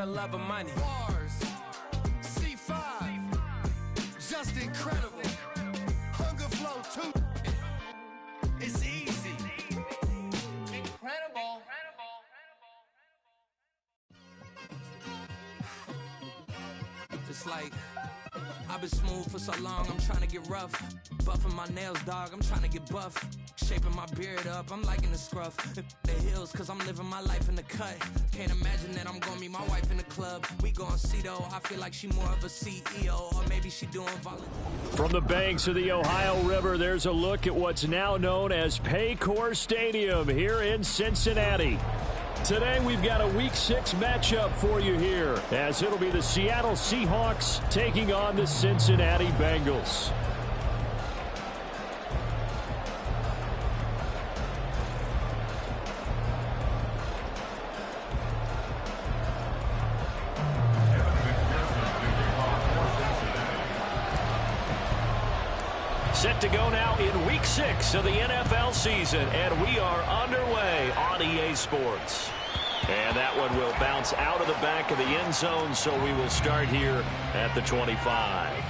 the love of money. Bars, C5, just incredible. Hunger flow too. It's easy. Incredible. It's like I've been smooth for so long, I'm trying to get rough. Buffing my nails, dog, I'm trying to get buff. Shaping my beard up, I'm liking the scruff. The hills, cause I'm living my life in the cut. Can't imagine that I'm gonna meet my wife in the club. We gon' see though, I feel like she more of a CEO. Or maybe she doing volunteer. From the banks of the Ohio River, there's a look at what's now known as Paycor Stadium here in Cincinnati. Today we've got a Week 6 matchup for you here, as it'll be the Seattle Seahawks taking on the Cincinnati Bengals. Set to go now in Week 6 of the NFL season, and we are underway on EA Sports. And that one will bounce out of the back of the end zone, so we will start here at the 25.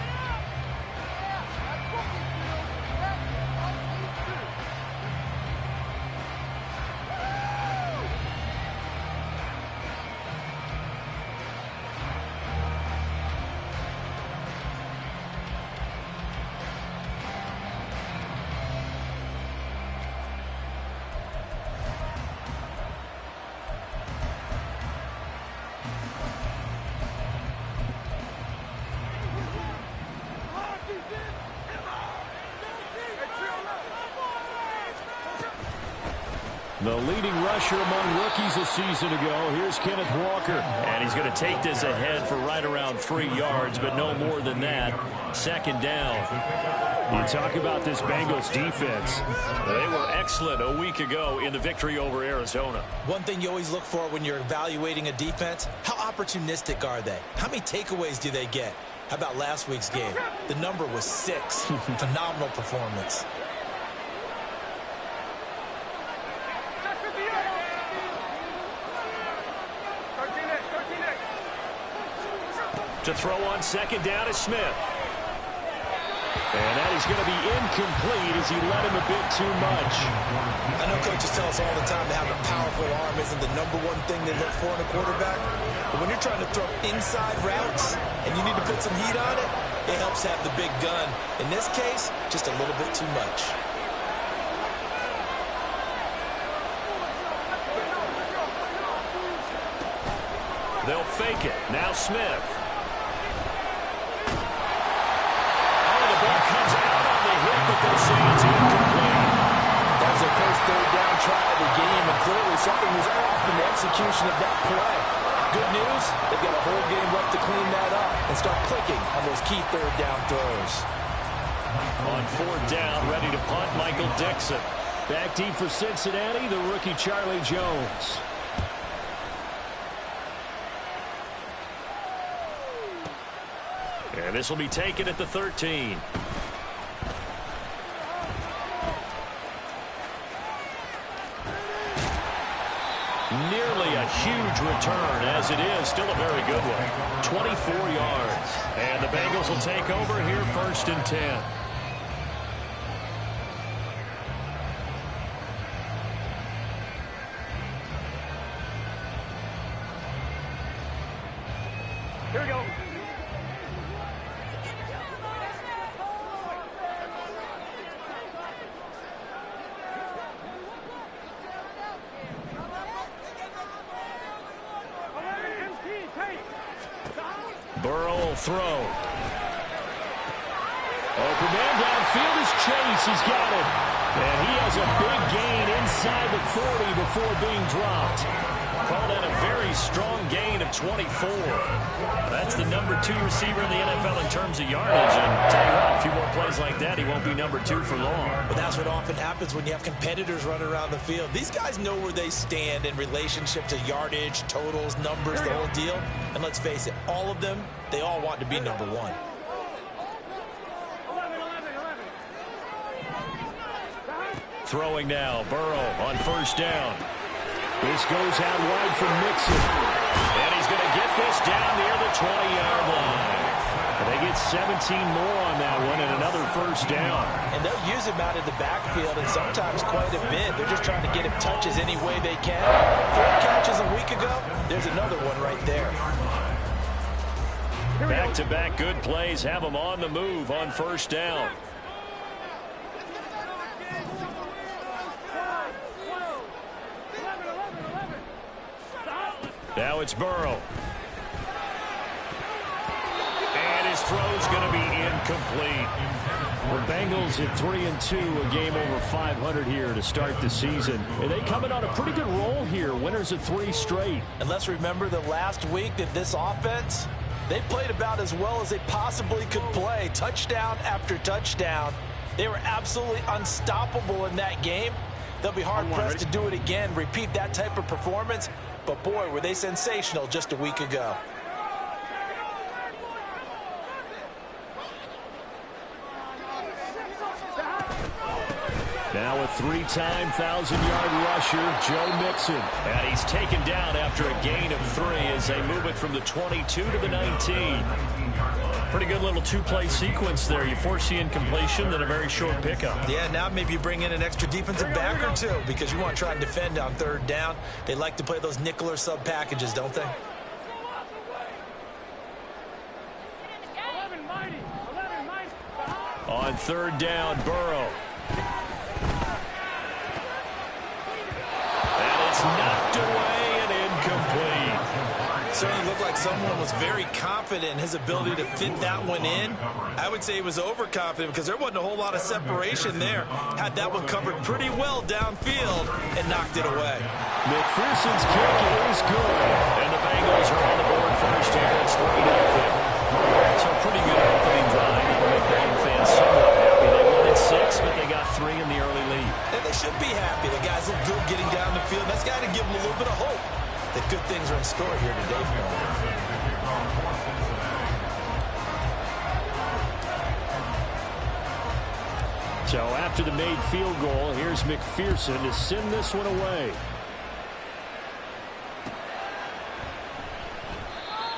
The leading rusher among rookies a season ago. Here's Kenneth Walker. And he's going to take this ahead for right around 3 yards, but no more than that. Second down. You talk about this Bengals defense. They were excellent a week ago in the victory over Arizona. One thing you always look for when you're evaluating a defense, how opportunistic are they? How many takeaways do they get? How about last week's game? The number was 6. Phenomenal performance. To throw on second down is Smith. And that is going to be incomplete as he led him a bit too much. I know coaches tell us all the time that having a powerful arm isn't the number one thing they look for in a quarterback. But when you're trying to throw inside routes and you need to put some heat on it, it helps have the big gun. In this case, just a little bit too much. They'll fake it. Now Smith. Comes out on the hit, but they'll say it's incomplete. That was their first third down try of the game, and clearly something was off in the execution of that play. Good news, they've got a whole game left to clean that up and start clicking on those key third down throws. On fourth down, ready to punt, Michael Dixon. Back deep for Cincinnati, the rookie Charlie Jones. And this will be taken at the 13. Nearly a huge return, as it is still a very good one. 24 yards. And the Bengals will take over here, 1st and 10. Here we go. Burrow will throw. Open man downfield is Chase. He's got it. And he has a big gain inside the 40 before being dropped. Called in a very strong gain of 24. That's the number 2 receiver in the NFL in terms of yardage. And tell you what, a few more plays like that, he won't be number 2 for long. But that's what often happens when you have competitors running around the field. These guys know where they stand in relationship to yardage, totals, numbers, the whole deal. And let's face it, all of them, they all want to be number 1. Throwing now, Burrow on first down. This goes out wide for Mixon. And he's going to get this 20-yard line. And they get 17 more on that one and another first down. And they'll use him out of the backfield, and sometimes quite a bit. They're just trying to get him touches any way they can. 4 catches a week ago, there's another one right there. Back-to-back good plays have them on the move on first down. Now it's Burrow. And his throw's going to be incomplete. The Bengals at 3-2, a game over 500 here to start the season. And they coming on a pretty good roll here, winners of 3 straight. And let's remember that last week that this offense, they played about as well as they possibly could play. Touchdown after touchdown. They were absolutely unstoppable in that game. They'll be hard-pressed to do it again, repeat that type of performance. But, boy, were they sensational just a week ago. Now a 3-time 1,000-yard rusher, Joe Mixon. And he's taken down after a gain of 3 as they move it from the 22 to the 19. Pretty good little 2-play sequence there. You force the incompletion, then a very short pickup. Yeah, now maybe you bring in an extra defensive back or 2 because you want to try and defend on 3rd down. They like to play those nickel or sub packages, don't they? On 3rd down, Burrow. And it's knocked away and incomplete. Certainly looked like someone was very confident in his ability to fit that one in. I would say he was overconfident because there wasn't a whole lot of separation there. Had that one covered pretty well downfield and knocked it away. McPherson's kick is good. And the Bengals are on the board first here. It's 3-0. So a pretty good opening drive. It'll make the home fans somewhat happy. They wanted 6, but they got 3 in the early lead. And they should be happy. The guys look good getting down the field. That's got to give them a little bit of hope that good things are in store here today for them. So after the made field goal, here's McPherson to send this one away.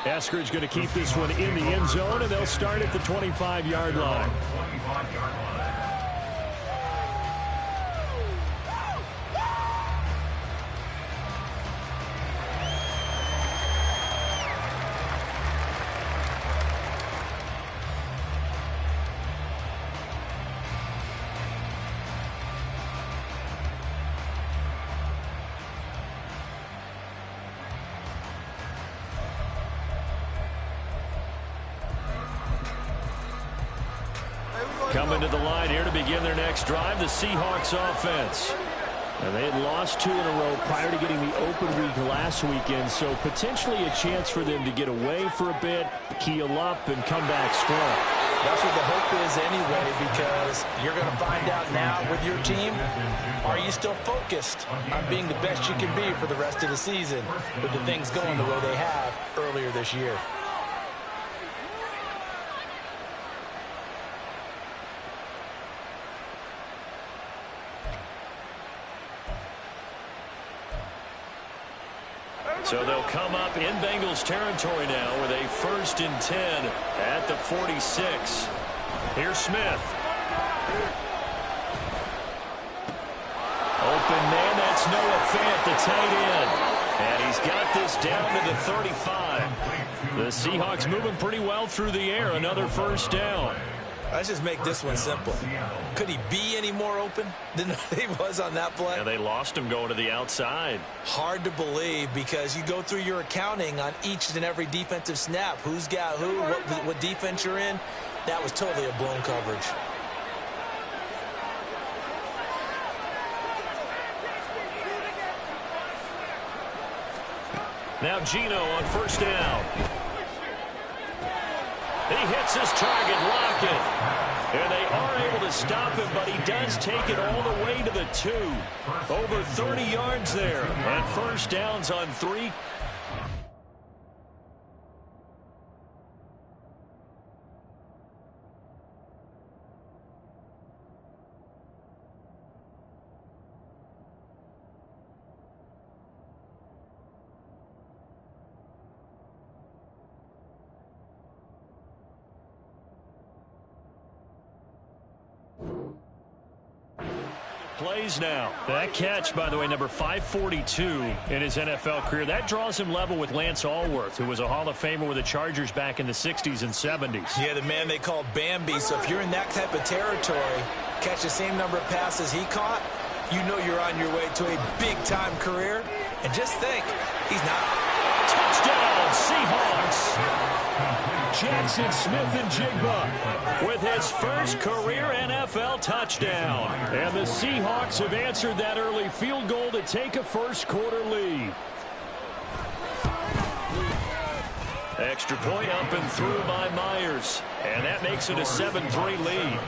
Eskridge going to keep this one in the end zone, and they'll start at the 25-yard line. Coming to the line here to begin their next drive, the Seahawks offense. And they had lost 2 in a row prior to getting the open week last weekend, so potentially a chance for them to get away for a bit, keel up, and come back strong. That's what the hope is anyway, because you're going to find out now with your team, are you still focused on being the best you can be for the rest of the season with the things going the way they have earlier this year? So they'll come up in Bengals territory now with a 1st and 10 at the 46. Here's Smith. Open man, that's Noah Fant, the tight end. And he's got this down to the 35. The Seahawks moving pretty well through the air. Another first down. Let's just make this one simple. Could he be any more open than he was on that play? And they lost him going to the outside. Hard to believe because you go through your accounting on each and every defensive snap. Who's got who, what defense you're in. That was totally a blown coverage. Now Geno on first down. He hits his target, Lockett. And they are able to stop him, but he does take it all the way to the 2. Over 30 yards there. And first downs on 3. plays now. That catch, by the way, number 542 in his NFL career. That draws him level with Lance Allworth, who was a Hall of Famer with the Chargers back in the 60s and 70s. Yeah, the man they called Bambi. So if you're in that type of territory, catch the same number of passes he caught, you know you're on your way to a big-time career. And just think, he's not. Touchdown, Seahawks. Jackson Smith-Njigba with his first career NFL touchdown. And the Seahawks have answered that early field goal to take a first-quarter lead. Extra point up and through by Myers. And that makes it a 7-3 lead.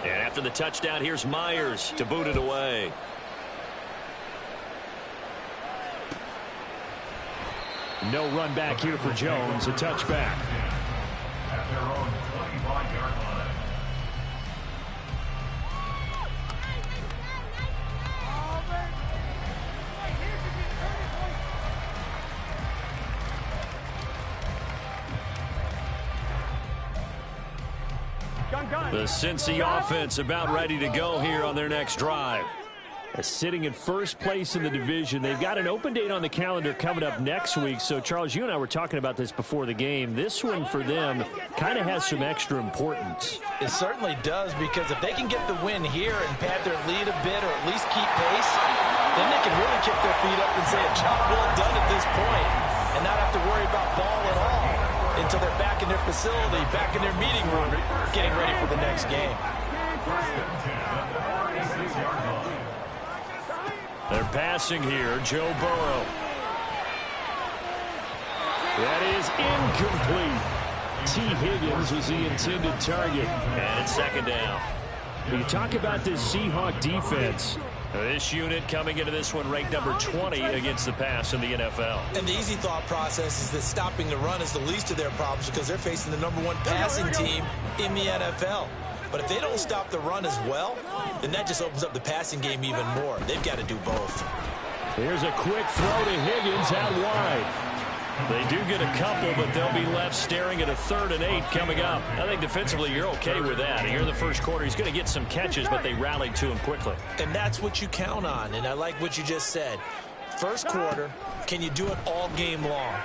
And after the touchdown, here's Myers to boot it away. No run back here for Jones. A touchback. At their own 25-yard line. The Cincy offense about ready to go here on their next drive. Sitting in first place in the division. They've got an open date on the calendar coming up next week. So, Charles, you and I were talking about this before the game. This one for them kind of has some extra importance. It certainly does, because if they can get the win here and pad their lead a bit or at least keep pace, then they can really kick their feet up and say a job well done at this point and not have to worry about ball at all until they're back in their facility, back in their meeting room, getting ready for the next game. They're passing here, Joe Burrow. That is incomplete. T. Higgins was the intended target. And it's second down. You talk about this Seahawk defense. This unit coming into this one ranked number 20 against the pass in the NFL. And the easy thought process is that stopping the run is the least of their problems because they're facing the number 1 passing team in the NFL. But if they don't stop the run as well, then that just opens up the passing game even more. They've got to do both. Here's a quick throw to Higgins out wide. They do get a couple, but they'll be left staring at a 3rd and 8 coming up. I think defensively you're okay with that. Here in the first quarter, he's going to get some catches, but they rallied to him quickly. And that's what you count on, and I like what you just said. First quarter, can you do it all game long?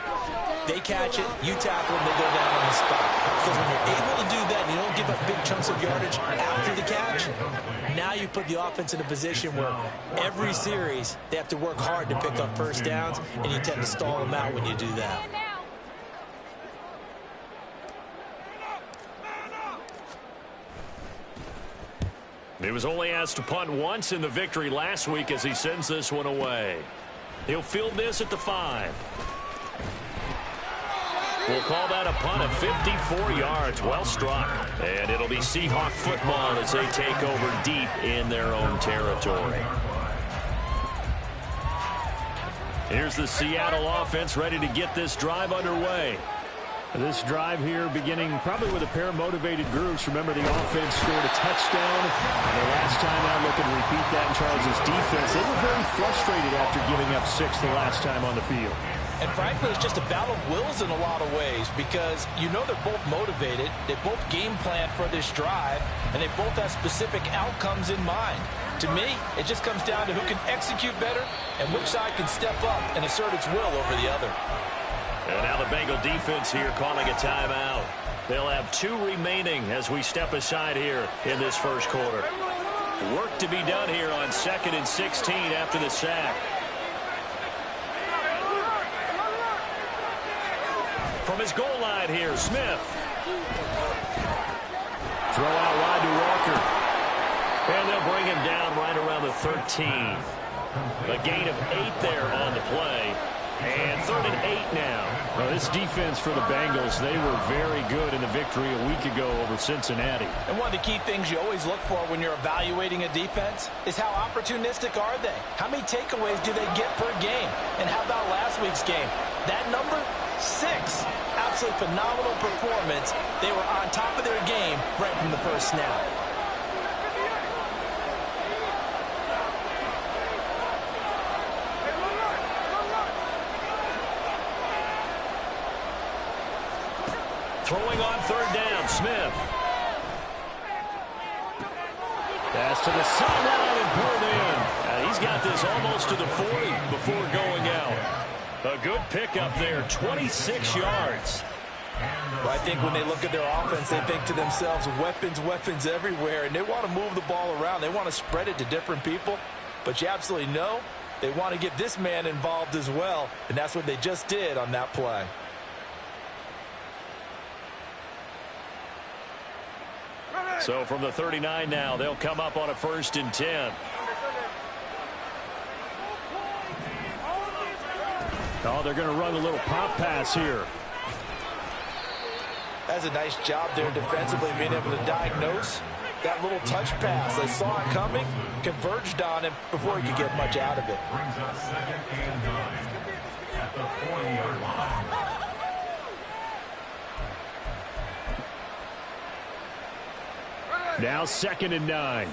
They catch it, you tackle them, they go down on the spot. Because when you're able to do that and you don't give up big chunks of yardage after the catch, now you put the offense in a position where every series they have to work hard to pick up first downs, and you tend to stall them out when you do that. He was only asked to punt once in the victory last week as he sends this one away. He'll field this at the 5. We'll call that a punt of 54 yards. Well struck. And it'll be Seahawk football as they take over deep in their own territory. Here's the Seattle offense ready to get this drive underway. This drive here beginning probably with a pair of motivated groups. Remember, the offense scored a touchdown. And the last time out, look and repeat that in Charles' defense. They were very frustrated after giving up 6 the last time on the field. And frankly, it's just a battle of wills in a lot of ways because you know they're both motivated, they both game plan for this drive, and they both have specific outcomes in mind. To me, it just comes down to who can execute better and which side can step up and assert its will over the other. And now the Bengal defense here calling a timeout. They'll have 2 remaining as we step aside here in this first quarter. Work to be done here on 2nd and 16 after the sack. From his goal line here, Smith. Throw out wide to Walker. And they'll bring him down right around the 13. A gain of 8 there on the play. And 3rd and 8 now. Well, this defense for the Bengals, they were very good in the victory a week ago over Cincinnati. And one of the key things you always look for when you're evaluating a defense is how opportunistic are they? How many takeaways do they get per game? And how about last week's game? That number? 6. Absolutely phenomenal performance. They were on top of their game right from the first snap. Throwing on third down, Smith. Pass to the sideline and pulled in. And he's got this almost to the 40 before going out. A good pickup there, 26 yards. Well, I think when they look at their offense, they think to themselves, weapons everywhere, and they want to move the ball around. They want to spread it to different people, but you absolutely know they want to get this man involved as well, and that's what they just did on that play. So from the 39 now, they'll come up on a 1st and 10. Oh, they're going to run a little pop pass here. That's a nice job there defensively, being able to diagnose that little touch pass. They saw it coming, converged on him before he could get much out of it. Brings us 2nd and 9 at the 40-yard line. Now 2nd and 9.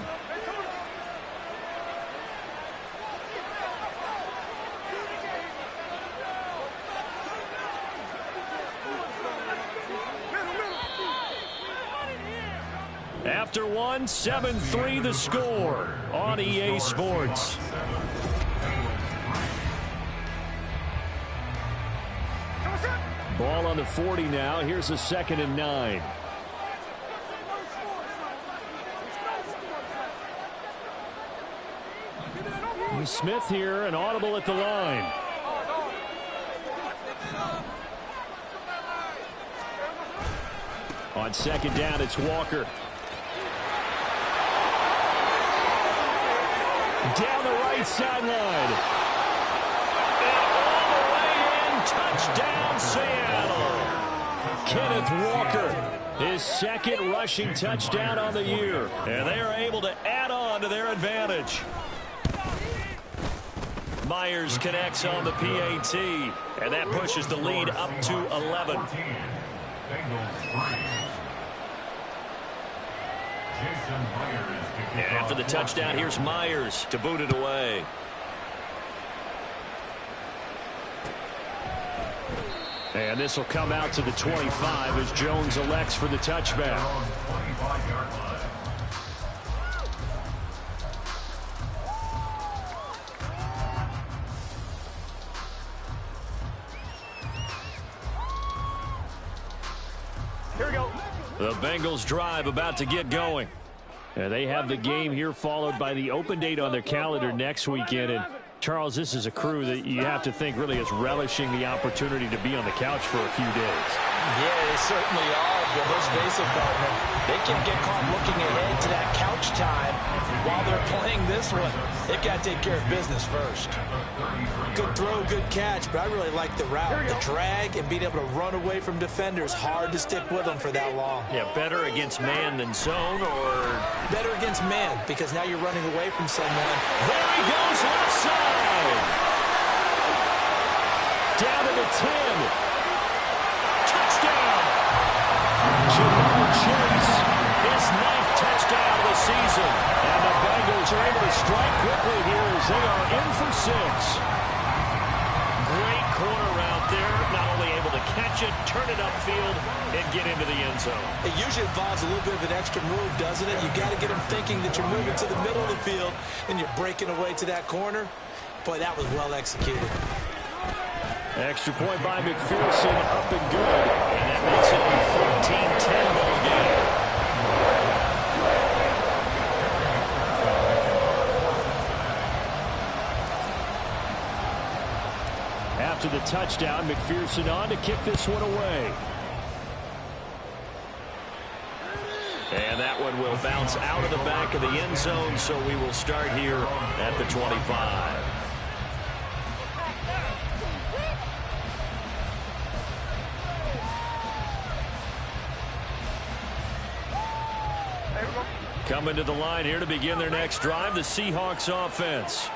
After one, 7-3 the score on EA Sports. Ball on the 40 now. Here's a 2nd and 9. Smith here, an audible at the line. On 2nd down, it's Walker. Down the right sideline. And all the way in, touchdown Seattle. Kenneth Walker, his 2nd rushing touchdown on the year. And they are able to add on to their advantage. Myers connects on the PAT, and that pushes the lead up to 11. And after the touchdown, here's Myers to boot it away. And this will come out to the 25 as Jones elects for the touchback. The Bengals drive about to get going. They have the game here followed by the open date on their calendar next weekend. And Charles, this is a crew that you have to think really is relishing the opportunity to be on the couch for a few days. Yeah, they certainly are, but let's face it, partner. They can get caught looking ahead to that couch time while they're playing this one. They've got to take care of business first. Good throw, good catch, but I really like the route. The drag and being able to run away from defenders, hard to stick with them for that long. Yeah, better against man than zone, or better against man, because now you're running away from someone. There he goes, left side. Down to the 10. Touchdown! Jamar Chase, his 9th touchdown of the season. And the Bengals are able to strike quickly here as they are in for 6. Great corner route there. Not only able to catch it, turn it upfield, and get into the end zone. It usually involves a little bit of an extra move, doesn't it? You've got to get them thinking that you're moving to the middle of the field and you're breaking away to that corner. Boy, that was well executed. Extra point by McPherson, up and good. And that makes it a 14-10 ball game. After the touchdown, McPherson on to kick this one away. And that one will bounce out of the back of the end zone, so we will start here at the 25. Coming to the line here to begin their next drive, the Seahawks offense.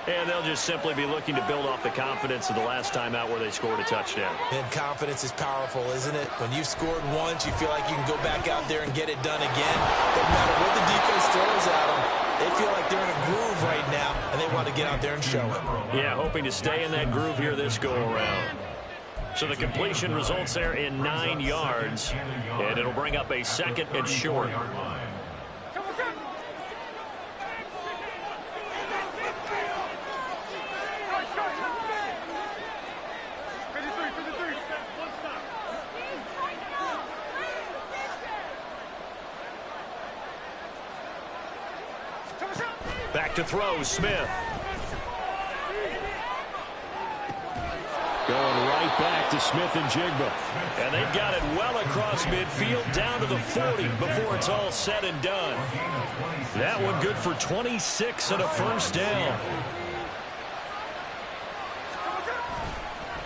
And they'll just simply be looking to build off the confidence of the last time out where they scored a touchdown. And confidence is powerful, isn't it? When you've scored once, you feel like you can go back out there and get it done again. No matter what the defense throws at them, they feel like they're in a groove right now, and they want to get out there and show it. Yeah, hoping to stay in that groove here this go-around. So the completion results there in 9 yards, and it'll bring up a 2nd and short. Back to throw, Smith. Going right back to Smith and Jigba. And they've got it well across midfield down to the 40 before it's all said and done. That one good for 26 and a first down.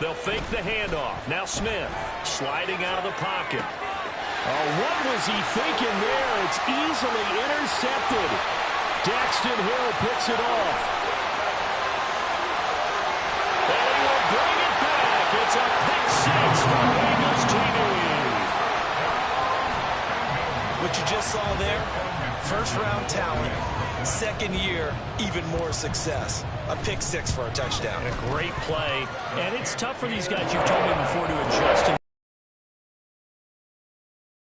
They'll fake the handoff. Now Smith sliding out of the pocket. Oh, what was he thinking there? It's easily intercepted. Daxton Hill picks it off. And he will bring it back. It's a pick six for Bengals TV. What you just saw there, first-round talent, second year, even more success. A pick six for a touchdown. A great play. And it's tough for these guys, you've told me before, to adjust.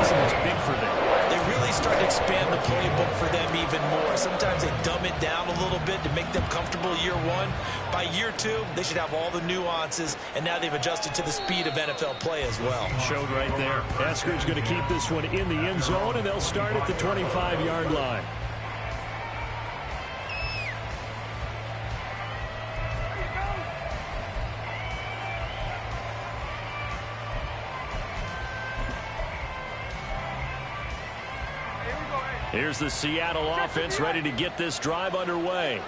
It's big for them. They really start to expand the playbook for them even more. Sometimes they dumb it down a little bit to make them comfortable year one. By year two, they should have all the nuances, and now they've adjusted to the speed of NFL play as well. Showed right there. Esker's going to keep this one in the end zone, and they'll start at the 25-yard line. Here's the Seattle offense ready to get this drive underway.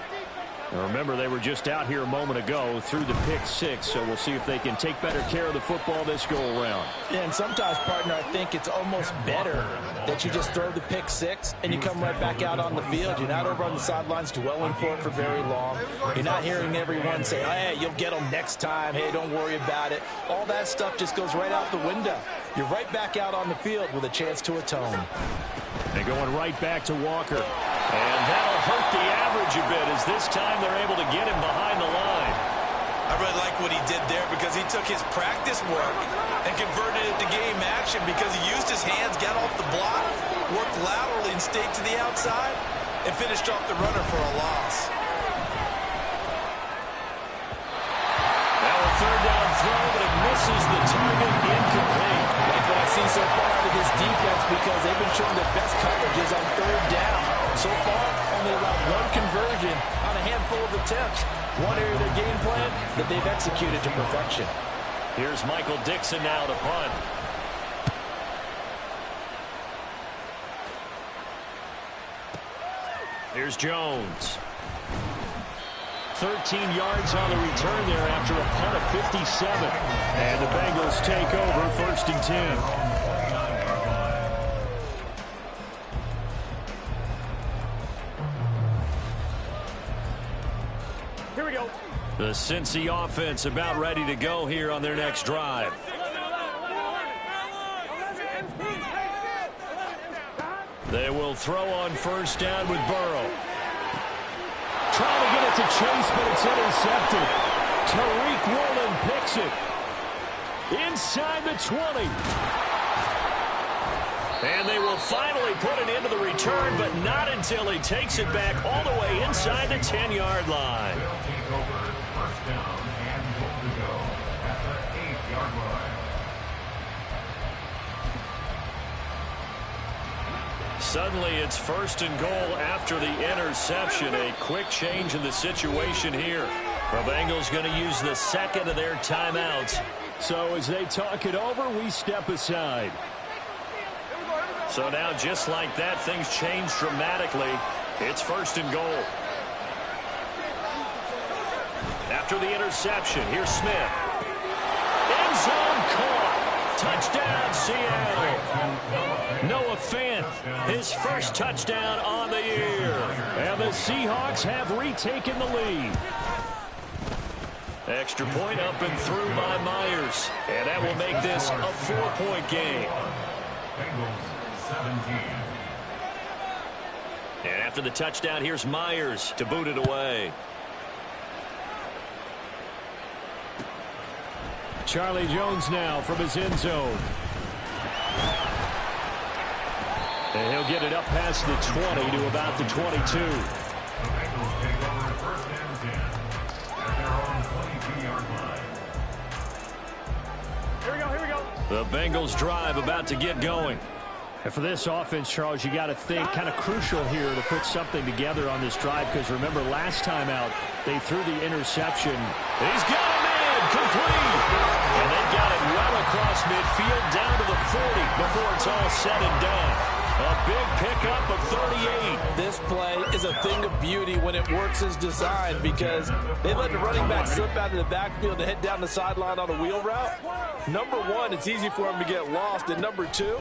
Now remember, they were just out here a moment ago through the pick six, so we'll see if they can take better care of the football this go-around. Yeah, and sometimes, partner, I think it's almost better that you just throw the pick six and you come right back out on the field. You're not over on the sidelines dwelling for it for very long. You're not hearing everyone say, hey, you'll get them next time. Hey, don't worry about it. All that stuff just goes right out the window. You're right back out on the field with a chance to atone. And going right back to Walker. And that'll hurt the average a bit as this time they're able to get him behind the line. I really like what he did there because he took his practice work and converted it to game action because he used his hands, got off the block, worked laterally and stayed to the outside, and finished off the runner for a loss. Now a third down throw, but it misses the target, incomplete. Like what I've seen so far out of this defense because they've been showing their best coverages on third down. So far, only allowed one conversion on a handful of attempts. One area of their game plan that they've executed to perfection. Here's Michael Dixon now to punt. Here's Jones. 13 yards on the return there after a punt of 57. And the Bengals take over 1st and 10. Here we go. The Cincy offense about ready to go here on their next drive. They will throw on 1st down with Burrow. Trying to get it to Chase, but it's intercepted. Tariq Woolen picks it. Inside the 20. And they will finally put it into the return, but not until he takes it back all the way inside the 10-yard line. They'll take over 1st down and goal to go at the 8-yard line. Suddenly it's 1st and goal after the interception. A quick change in the situation here. The Bengals going to use the 2nd of their timeouts. So as they talk it over, we step aside. So now just like that, things change dramatically. It's 1st and goal. After the interception, here's Smith. End zone caught. Touchdown, Seattle. Noah Fant, his first touchdown on the year. And the Seahawks have retaken the lead. Extra point up and through by Myers. And that will make this a 4-point game. Bengals 17. And after the touchdown, here's Myers to boot it away. Charlie Jones now from his end zone. And he'll get it up past the 20 to about the 22. The Bengals take over first and 10 at their own 22-yard line. Here we go. The Bengals drive about to get going. And for this offense, Charles, you got to think kind of crucial here to put something together on this drive, because remember last time out they threw the interception. He's got a man complete, and they got it well across midfield down to the 40 before it's all said and done. A big pickup of 38. This play is a thing of beauty when it works as designed, because they let the running back slip out of the backfield and head down the sideline on a wheel route. Number one, it's easy for him to get lost, and number two,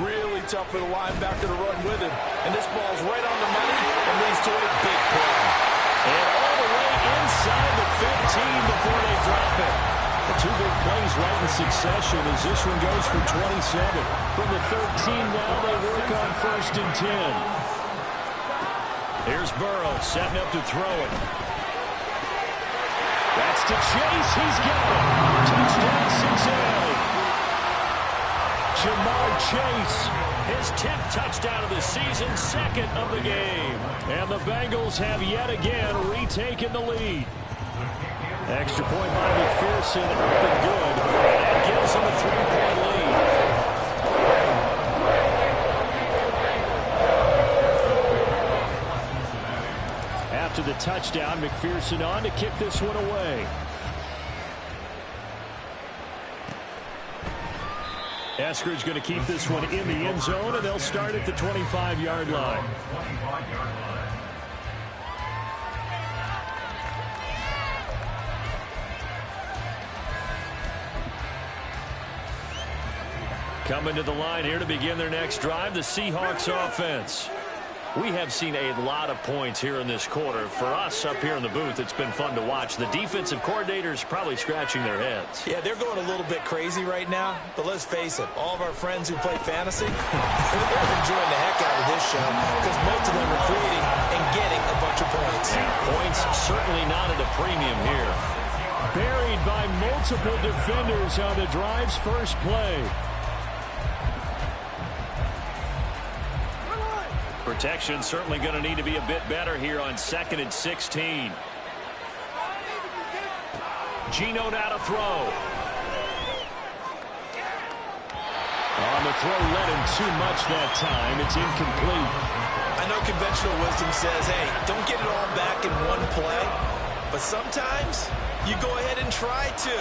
really tough for the linebacker to run with him. And this ball's right on the money and leads to a big play. And all the way inside the 15 before they drop it. The two big plays right in succession as this one goes for 27. From the 13 now they work on first and 10. Here's Burrow setting up to throw it. That's to Chase. He's got it. Touchdown Cincinnati. Jamar Chase, his 10th touchdown of the season, second of the game. And the Bengals have yet again retaken the lead. Extra point by McPherson, up and good. And that gives them a 3-point lead. After the touchdown, McPherson on to kick this one away. Eskridge going to keep this one in the end zone, and they'll start at the 25-yard line. Coming to the line here to begin their next drive, the Seahawks offense. We have seen a lot of points here in this quarter. For us up here in the booth, it's been fun to watch. The defensive coordinators probably scratching their heads. Yeah, they're going a little bit crazy right now, but let's face it, all of our friends who play fantasy, they're enjoying the heck out of this show, because most of them are creating and getting a bunch of points. Points certainly not at a premium here. Buried by multiple defenders on the drive's first play. Protection certainly going to need to be a bit better here on 2nd and 16. Geno now to throw. On the throw, led him too much that time. It's incomplete. I know conventional wisdom says, hey, don't get it all back in one play. But sometimes you go ahead and try to.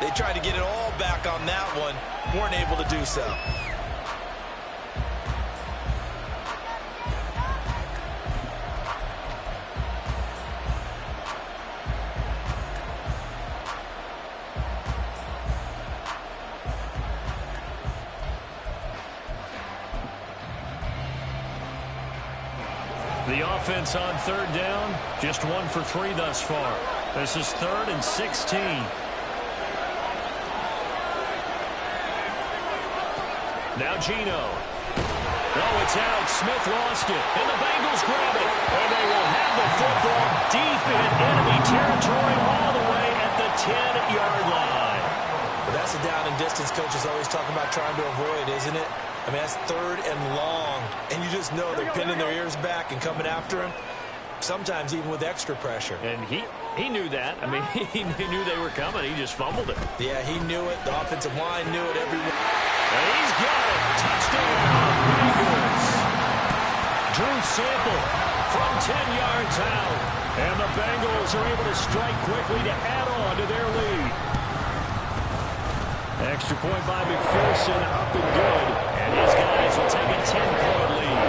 They tried to get it all back on that one. Weren't able to do so. The offense on 3rd down, just 1 for 3 thus far. This is 3rd and 16. Now Geno. Oh, it's out. Smith lost it, and the Bengals grab it. And they will have the football deep in enemy territory all the way at the 10-yard line. But that's the down and distance coaches always talking about trying to avoid, isn't it? I mean, that's 3rd and long, and you just know they're pinning their ears back and coming after him, sometimes even with extra pressure. And he knew that. I mean, he knew they were coming. He just fumbled it. Yeah, he knew it. The offensive line knew it. Everyone. And he's got it. Touchdown, Bengals. Drew Sample from 10 yards out. And the Bengals are able to strike quickly to add on to their lead. Extra point by McPherson, up and good. And his guys will take a 10-point lead.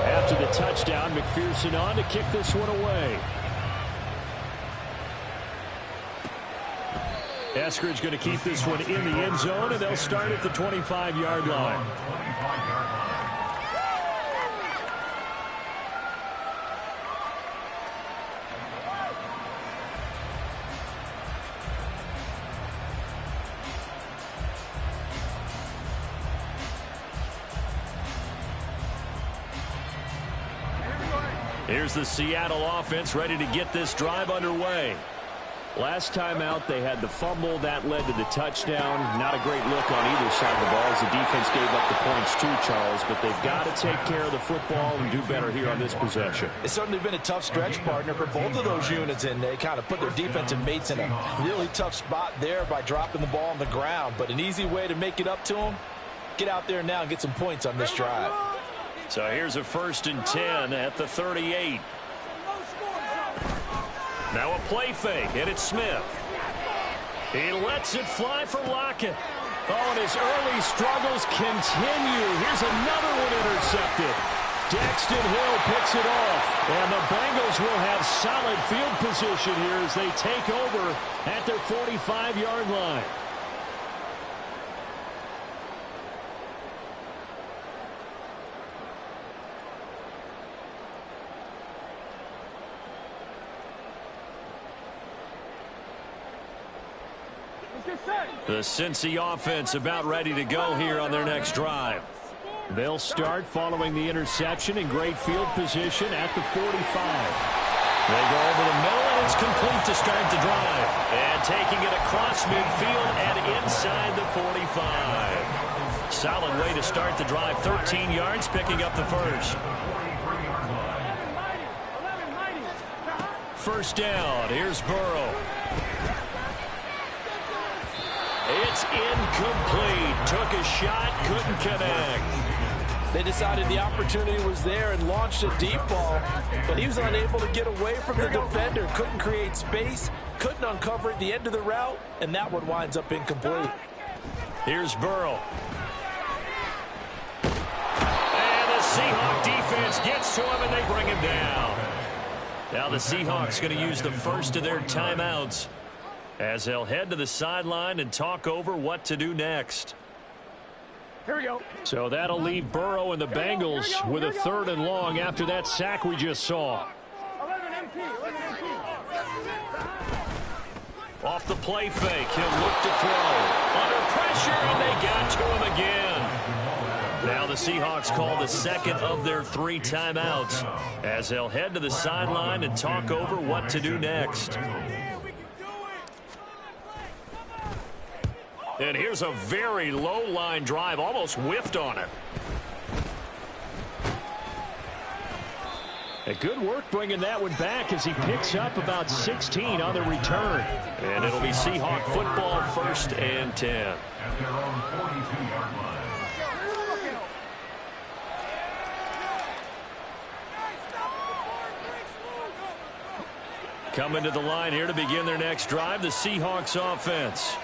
After the touchdown, McPherson on to kick this one away. Eskridge going to keep this one in the end zone, and they'll start at the 25-yard line. Here's the Seattle offense ready to get this drive underway. Last time out, they had the fumble. That led to the touchdown. Not a great look on either side of the ball as the defense gave up the points too, Charles. But they've got to take care of the football and do better here on this possession. It's certainly been a tough stretch, partner, for both of those units, and they kind of put their defensive mates in a really tough spot there by dropping the ball on the ground. But an easy way to make it up to them, get out there now and get some points on this drive. So here's a 1st and 10 at the 38. Now a play fake, and it's Smith. He lets it fly for Lockett. Oh, and his early struggles continue. Here's another one intercepted. Daxton Hill picks it off, and the Bengals will have solid field position here as they take over at their 45-yard line. The Cincy offense about ready to go here on their next drive. They'll start following the interception in great field position at the 45. They go over the middle, and it's complete to start the drive. And taking it across midfield and inside the 45. Solid way to start the drive. 13 yards, picking up the first. First down. Here's Burrow. It's incomplete. Took a shot, couldn't connect. They decided the opportunity was there and launched a deep ball, but he was unable to get away from the defender. Couldn't create space, couldn't uncover at the end of the route, and that one winds up incomplete. Here's Burrow. And the Seahawk defense gets to him, and they bring him down. Now the Seahawks going to use the first of their timeouts as they'll head to the sideline and talk over what to do next. Here we go. So that'll leave Burrow and the Bengals with a 3rd and long after that sack we just saw. 11 MT. Off the play fake, he'll look to throw. Under pressure, and they got to him again. Now the Seahawks call the second of their 3 timeouts as they'll head to the sideline and talk over what to do next. And here's a very low line drive, almost whiffed on it. A good work bringing that one back as he picks up about 16 on the return. And it'll be Seahawk football, 1st and 10. At their own 42-yard line. Coming to the line here to begin their next drive, the Seahawks offense.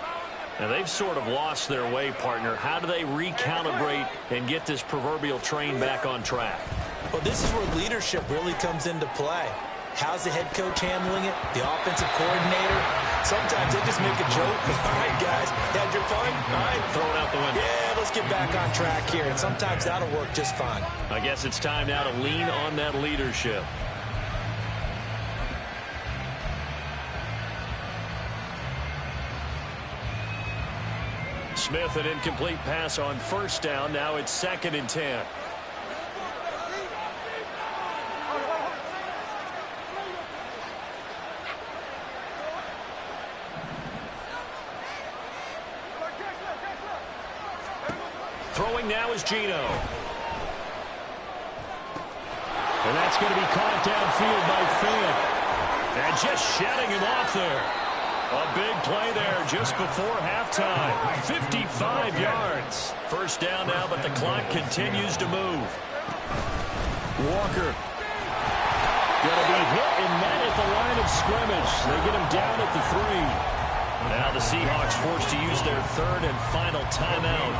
Now they've sort of lost their way, partner. How do they recalibrate and get this proverbial train back on track? Well, this is where leadership really comes into play. How's the head coach handling it? The offensive coordinator? Sometimes they just make a joke. All right, guys, had your fun? All right, Throw it out the window. yeah, let's get back on track here. And sometimes that'll work just fine. I guess it's time now to lean on that leadership. Smith, an incomplete pass on 1st down. Now it's 2nd and 10. Throwing now is Geno. And that's going to be caught downfield by Fant. And just shutting him off there. A big play there just before halftime. 55 yards. First down now, but the clock continues to move. Walker. Going to be hit and met at the line of scrimmage. They get him down at the 3. Now the Seahawks forced to use their 3rd and final timeout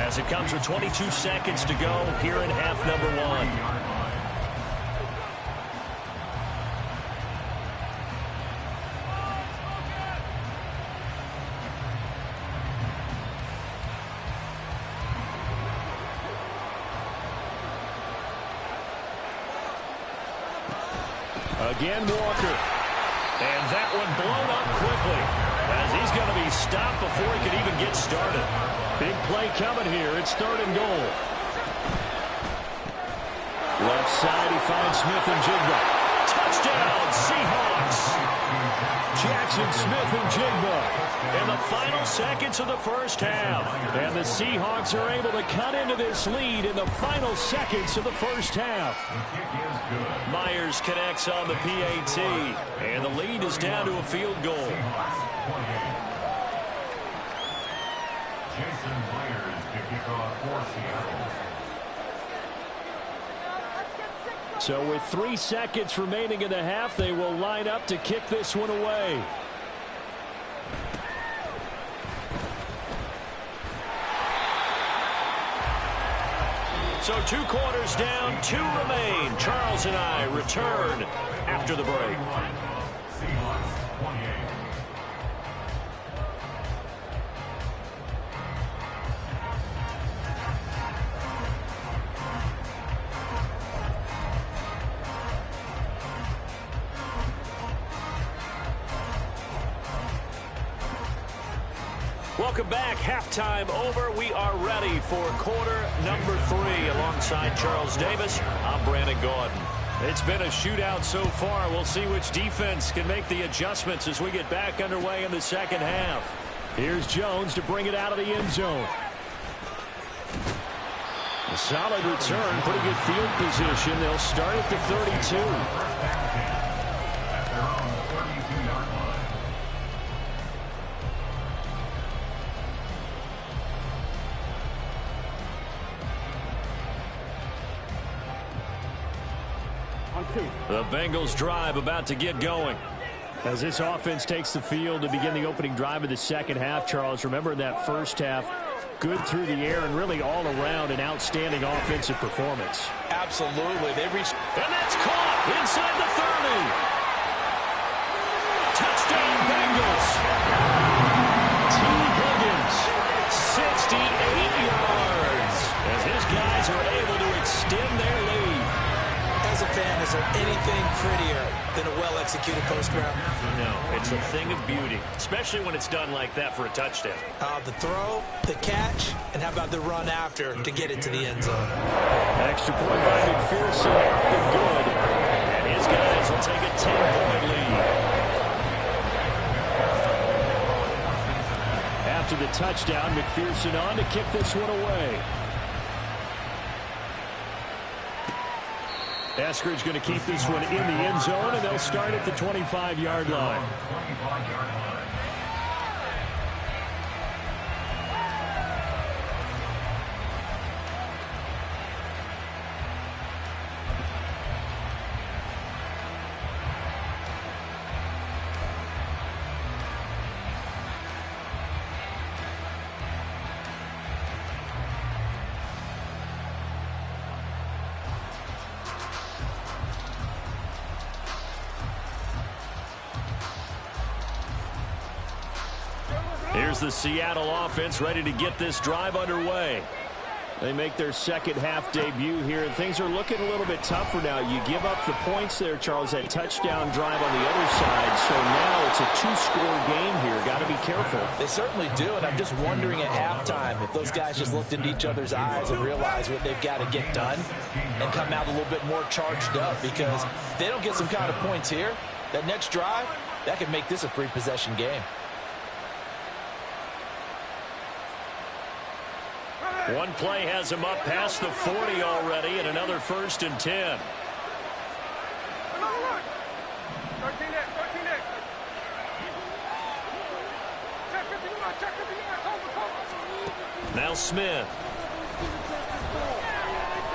as it comes with 22 seconds to go here in half number 1. Again, Walker. And that one blown up quickly as he's going to be stopped before he can even get started. Big play coming here. It's 3rd and goal. Left side, he finds Smith-Njigba. Touchdown, Seahawks. Jackson Smith-Njigba in the final seconds of the first half. And the Seahawks are able to cut into this lead in the final seconds of the first half. Myers connects on the PAT, and the lead is down to a field goal. Jason Myers to kick off for Seattle. So with 3 seconds remaining in the half, they will line up to kick this one away. So 2 quarters down, 2 remain. Charles and I return after the break. Seahawks 28. Welcome back. Halftime over. We are ready for quarter number 3. Alongside Charles Davis, I'm Brandon Gordon. It's been a shootout so far. We'll see which defense can make the adjustments as we get back underway in the second half. Here's Jones to bring it out of the end zone. A solid return. Pretty good field position. They'll start at the 32. At their own 32-yard line. The Bengals drive about to get going. As this offense takes the field to begin the opening drive of the second half, Charles, remember in that first half, good through the air and really all around an outstanding offensive performance. Absolutely. They reached. And that's caught inside the 30. Touchdown Bengals. T. Higgins, 68 yards. As his guys are able to extend their lead. As a fan, is there anything prettier than a well-executed post route? No, it's a thing of beauty, especially when it's done like that for a touchdown. The throw, the catch, and how about the run after to get it to the end zone? Extra point by McPherson, up and good. And his guys will take a 10-point lead. After the touchdown, McPherson on to kick this one away. Eskridge going to keep this one in the end zone, and they'll start at the 25-yard line. 25-yard line. Here's the Seattle offense ready to get this drive underway. They make their second half debut here, and things are looking a little bit tougher now. You give up the points there, Charles, that touchdown drive on the other side. So now it's a 2-score game here. Got to be careful. They certainly do, and I'm just wondering at halftime if those guys just looked into each other's eyes and realized what they've got to get done and come out a little bit more charged up, because if they don't get some kind of points here, that next drive, that could make this a 3-possession game. One play has him up past the 40 already, and another 1st and 10. Now Smith.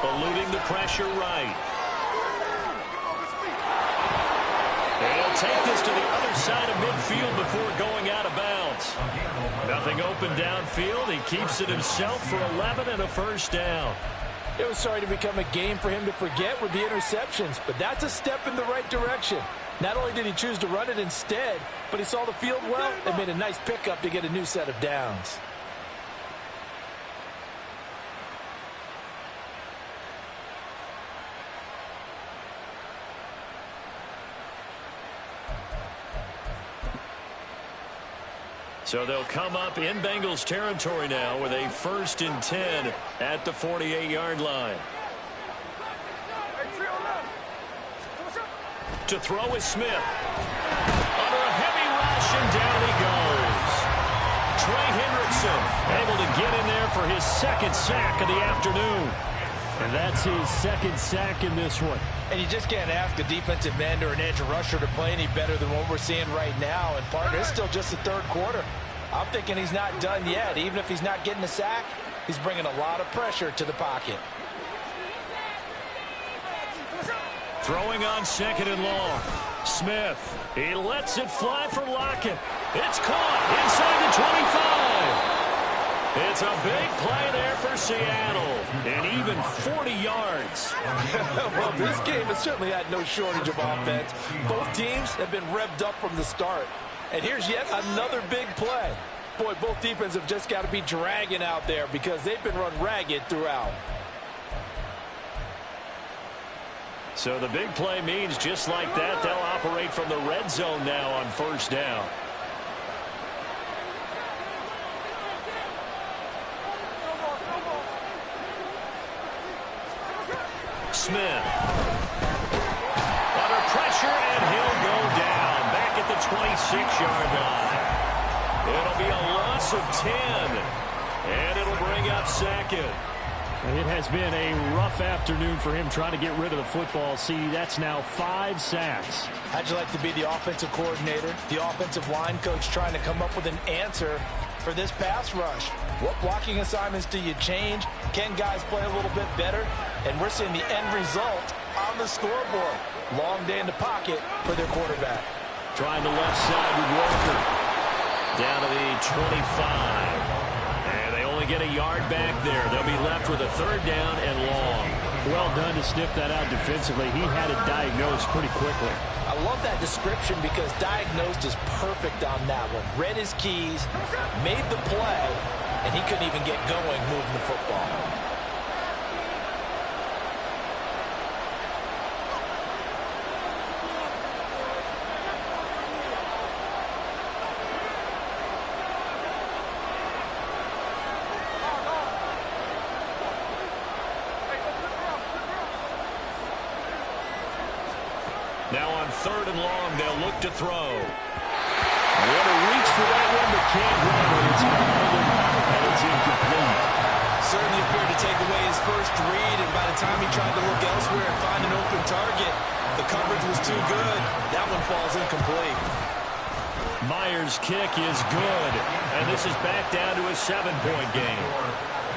Eluding the pressure right. And he'll take this to the other side of midfield before going out of bounds. Nothing open downfield. He keeps it himself for 11 and a 1st down. It was starting to become a game for him to forget with the interceptions, but that's a step in the right direction. Not only did he choose to run it instead, but he saw the field well and made a nice pickup to get a new set of downs. So they'll come up in Bengals territory now with a 1st and 10 at the 48-yard line. To throw is Smith. Under a heavy rush, and down he goes. Trey Hendrickson able to get in there for his second sack of the afternoon. And that's his second sack in this one. And you just can't ask a defensive end or an edge rusher to play any better than what we're seeing right now. And, partner, it's still just the third quarter. I'm thinking he's not done yet. Even if he's not getting a sack, he's bringing a lot of pressure to the pocket. Throwing on second and long. Smith. He lets it fly for Lockett. It's caught inside the 25. It's a big play there for Seattle. And even 40 yards. Well, this game has certainly had no shortage of offense. Both teams have been revved up from the start. And here's yet another big play. Boy, both defenses have just got to be dragging out there because they've been run ragged throughout. So the big play means just like that, they'll operate from the red zone now on first down. Smith. Under pressure, and he'll go down. Back at the 26-yard line. It'll be a loss of 10. And it'll bring up second. It has been a rough afternoon for him trying to get rid of the football. See, that's now 5 sacks. How'd you like to be the offensive coordinator, the offensive line coach trying to come up with an answer for this pass rush? What blocking assignments do you change? Can guys play a little bit better? And we're seeing the end result on the scoreboard. Long day in the pocket for their quarterback. Trying the left side with Walker. Down to the 25. Get a yard back there. They'll be left with a third down and long. Well done to sniff that out defensively. He had it diagnosed pretty quickly. I love that description because diagnosed is perfect on that one. Read his keys, made the play, and he couldn't even get going moving the football. Now on third and long, they'll look to throw. What a reach for that one, but can't grab it. It's behind him, and it's incomplete. Certainly appeared to take away his first read, and by the time he tried to look elsewhere and find an open target, the coverage was too good. That one falls incomplete. Myers' kick is good, and this is back down to a 7-point game.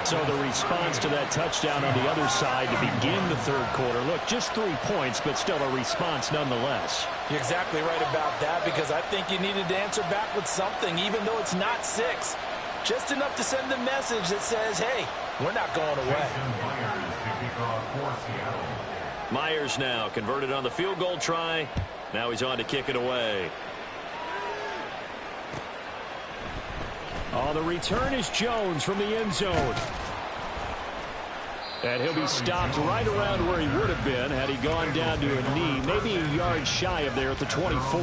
So the response to that touchdown on the other side to begin the third quarter. Look, just 3 points, but still a response nonetheless. You're exactly right about that because I think you needed to answer back with something, even though it's not 6. Just enough to send a message that says, hey, we're not going away. Myers now converted on the field goal try. Now he's on to kick it away. Oh, the return is Jones from the end zone. And he'll be stopped right around where he would have been had he gone down to a knee, maybe a yard shy of there at the 24.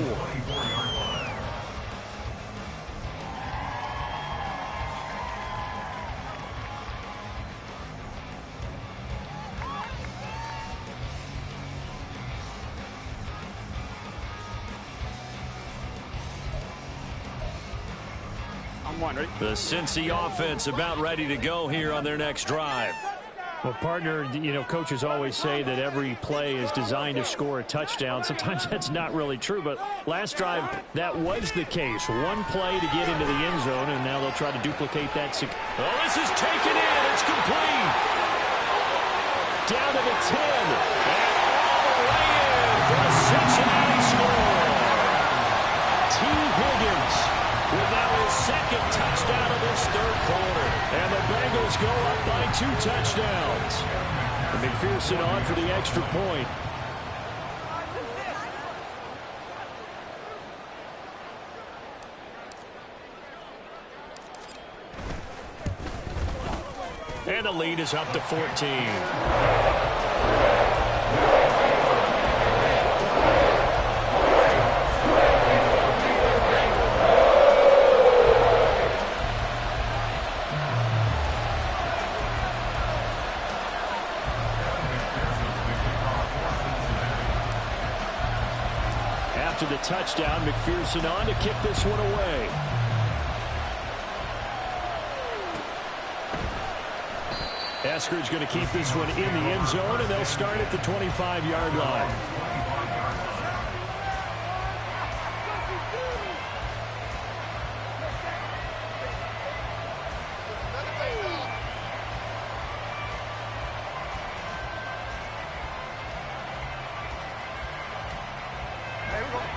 The Cincy offense about ready to go here on their next drive. Well, partner, you know, coaches always say that every play is designed to score a touchdown. Sometimes that's not really true, but last drive, that was the case. One play to get into the end zone, and now they'll try to duplicate that. Oh, this is taken in. It's complete. Down to the 10. And all the way in for a Cincinnati score. T. Higgins with now his second touchdown of this third quarter. And the Bengals go up by 2 touchdowns. And McPherson on for the extra point. And the lead is up to 14. After the touchdown, McPherson on to kick this one away. Eskridge going to keep this one in the end zone, and they'll start at the 25-yard line.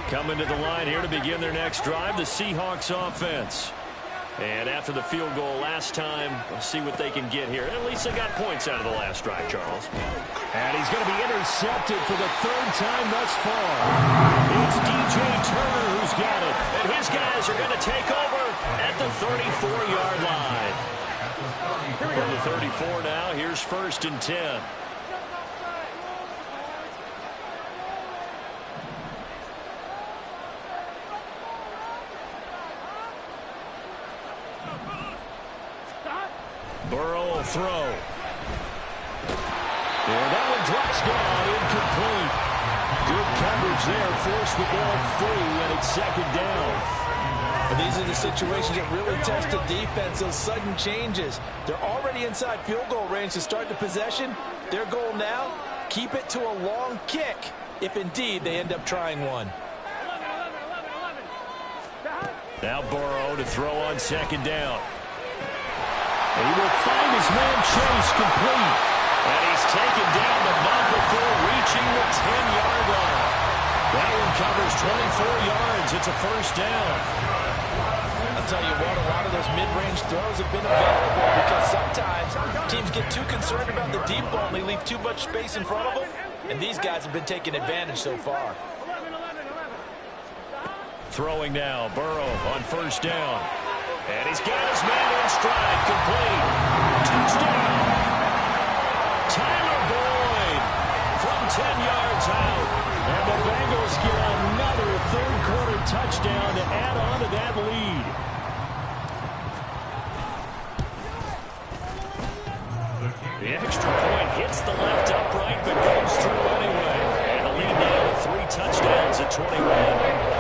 Coming to the line here to begin their next drive, the Seahawks offense. And after the field goal last time, we'll see what they can get here. At least they got points out of the last drive, Charles. And he's going to be intercepted for the third time thus far. It's DJ Turner who's got it. And his guys are going to take over at the 34-yard line. From the 34 now, here's 1st and 10. Burrow will throw. And that one drops down, incomplete. Good coverage there, forced the ball free, and it's 2nd down. And these are the situations that really test the defense, those sudden changes. They're already inside field goal range to start the possession. Their goal now, keep it to a long kick, if indeed they end up trying one. Now Burrow to throw on 2nd down. He will find his man Chase complete. And he's taken down, but not before reaching the 10-yard line. That one covers 24 yards. It's a 1st down. I'll tell you what, a lot of those mid-range throws have been available because sometimes teams get too concerned about the deep ball and they leave too much space in front of them. And these guys have been taking advantage so far. Throwing now, Burrow on 1st down. And he's got his man in stride, complete. Touchdown. Tyler Boyd from 10 yards out. And the Bengals get another 3rd-quarter touchdown to add on to that lead. The extra point hits the left upright, but goes through anyway. And the lead now with 3 touchdowns at 21.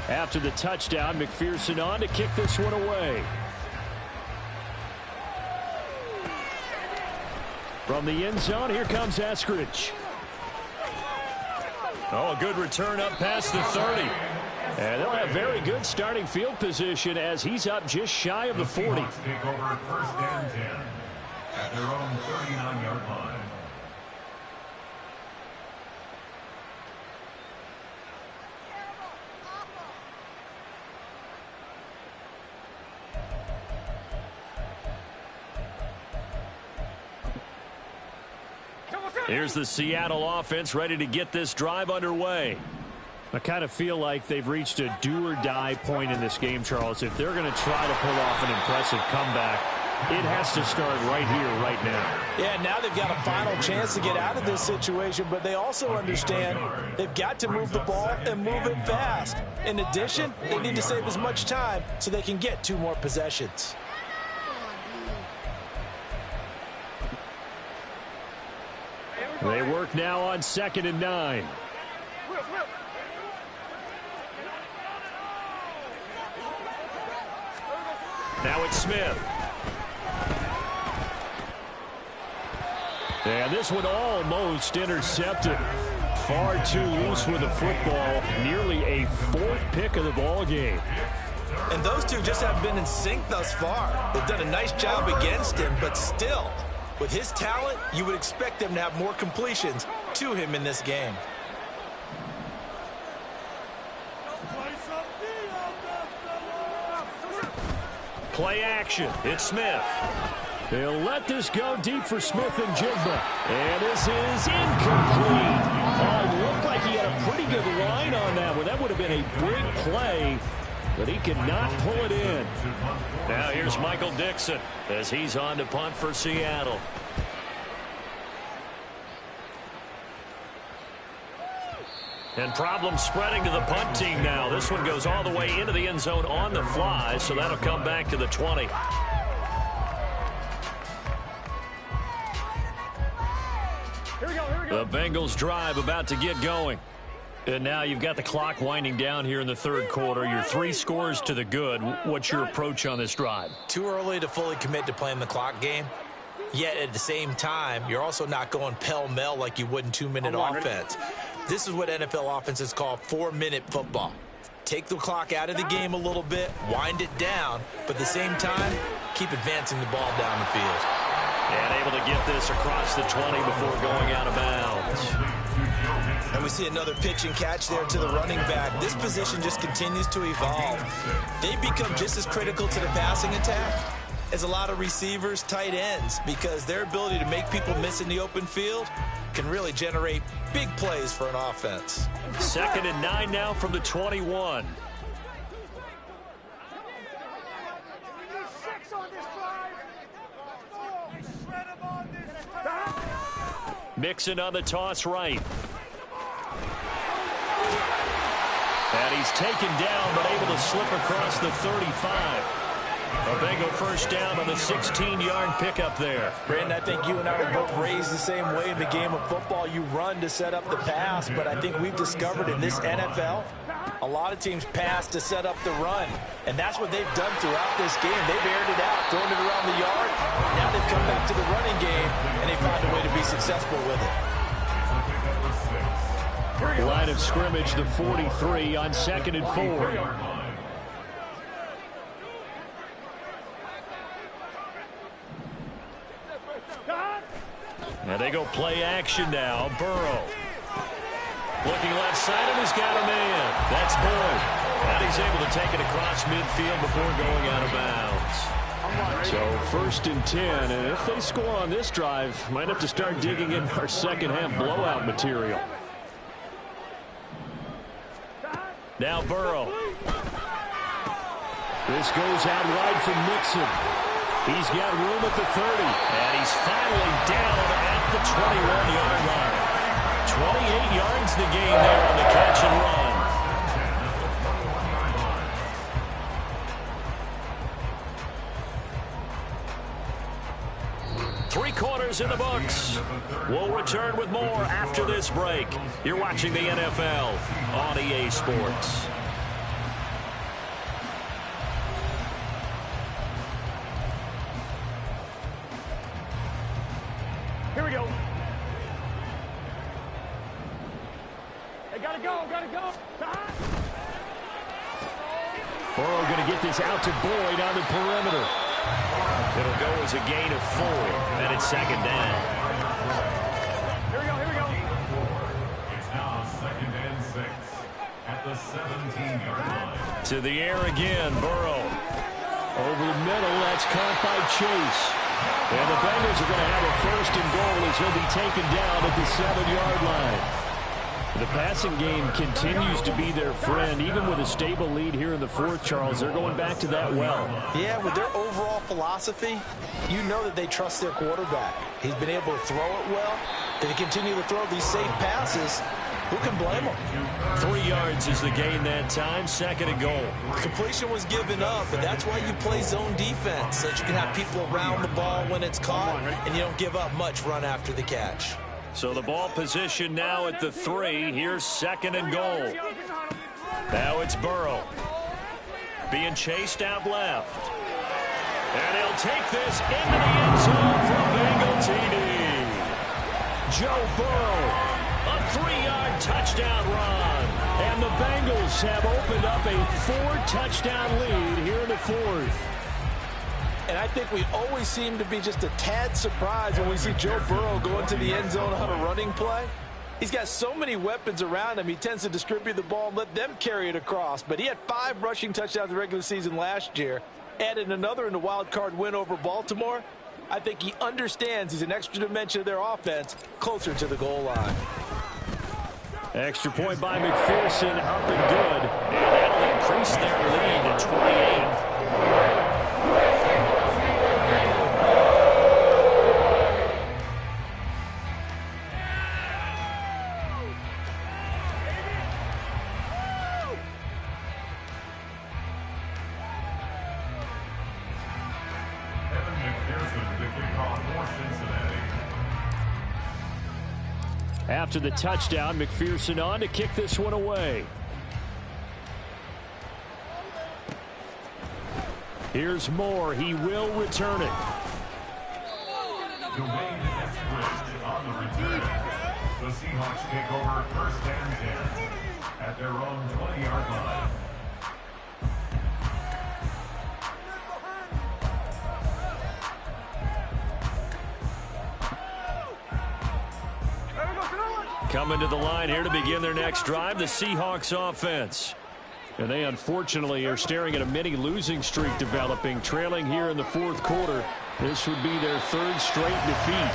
After the touchdown, McPherson on to kick this one away. From the end zone, here comes Eskridge. Oh, a good return up past the 30. And they'll have very good starting field position as he's up just shy of the 40. Take over 1st and 10 at their own 39-yard line. Here's the Seattle offense ready to get this drive underway. I kind of feel like they've reached a do-or-die point in this game, Charles. If they're going to try to pull off an impressive comeback, it has to start right here, right now. Yeah, now they've got a final chance to get out of this situation, but they also understand they've got to move the ball and move it fast. In addition, they need to save as much time so they can get 2 more possessions. They work now on 2nd and 9. Now it's Smith. And this one almost intercepted. Far too loose with the football. Nearly a 4th pick of the ball game. And those two just haven't been in sync thus far. They've done a nice job against him, but still, with his talent, you would expect them to have more completions to him in this game. Play action. It's Smith. They'll let this go deep for Smith and Jigba. And this is incomplete. Oh, it looked like he had a pretty good line on that one. That would have been a big play, but he could not pull it in. Now here's Michael Dixon as he's on to punt for Seattle. And problems spreading to the punt team now. This one goes all the way into the end zone on the fly, so that'll come back to the 20. The Bengals drive about to get going. And now you've got the clock winding down here in the third quarter. You're 3 scores to the good. What's your approach on this drive? Too early to fully commit to playing the clock game. Yet at the same time, you're also not going pell-mell like you would in 2-minute offense. This is what NFL offenses call 4-minute football. Take the clock out of the game a little bit, wind it down, but at the same time, keep advancing the ball down the field. And able to get this across the 20 before going out of bounds. And we see another pitch and catch there to the running back. This position just continues to evolve. They become just as critical to the passing attack as a lot of receivers, tight ends, because their ability to make people miss in the open field can really generate big plays for an offense. 2nd and 9 now from the 21. Mixon on the toss right. And he's taken down, but able to slip across the 35. A Bengal first down on the 16-yard pickup there. Brandon, I think you and I were both raised the same way in the game of football. You run to set up the pass, but I think we've discovered in this NFL, a lot of teams pass to set up the run. And that's what they've done throughout this game. They've aired it out, thrown it around the yard. Now they've come back to the running game, and they found a way to be successful with it. Line of scrimmage, the 43 on 2nd and 4. And they go play action now. Burrow. Looking left side, and he's got a man. That's Boyd. And he's able to take it across midfield before going out of bounds. So 1st and 10, and if they score on this drive, might have to start digging in our second half blowout material. Now Burrow. This goes out wide from Mixon. He's got room at the 30. And he's finally down at the 21-yard line. 28 yards the game there on the catch and run. 3 quarters in the books. We'll return with more after this break. You're watching the NFL on EA Sports. Here we go. They gotta go, gotta go. Burrow going to get this out to Boyd on the perimeter. It'll go as a gain of 4, and it's 2nd down. Here we go, here we go. It's now 2nd and 6 at the 17-yard line. To the air again, Burrow. Over the middle, that's caught by Chase. And the Bengals are going to have a 1st and goal as he'll be taken down at the 7-yard line. The passing game continues to be their friend. Even with a stable lead here in the 4th, Charles, they're going back to that well. Yeah, with their overall philosophy, you know that they trust their quarterback. He's been able to throw it well. They continue to throw these safe passes. Who can blame them? 3 yards is the gain that time, 2nd and goal. Completion was given up, but that's why you play zone defense, so that you can have people around the ball when it's caught, and you don't give up much run after the catch. So the ball position now at the 3. Here's 2nd and goal. Now it's Burrow. Being chased out left. And he'll take this into the end zone for a Bengal TD. Joe Burrow, a 3-yard touchdown run. And the Bengals have opened up a 4-touchdown lead here in the 4th. And I think we always seem to be just a tad surprised when we see Joe Burrow go into the end zone on a running play. He's got so many weapons around him. He tends to distribute the ball and let them carry it across. But he had 5 rushing touchdowns in the regular season last year. Added another in the wild card win over Baltimore. I think he understands he's an extra dimension of their offense closer to the goal line. Extra point by McPherson, up and good. And that'll increase their lead to 28. kickoff for Cincinnati. After the touchdown, McPherson on to kick this one away. Here's Moore. He will return it. Dwayne Eskridge on the return. The Seahawks take over first and 10 at their own 20-yard line. Coming to the line here to begin their next drive, the Seahawks offense. And they unfortunately are staring at a mini losing streak developing, trailing here in the fourth quarter. This would be their third straight defeat.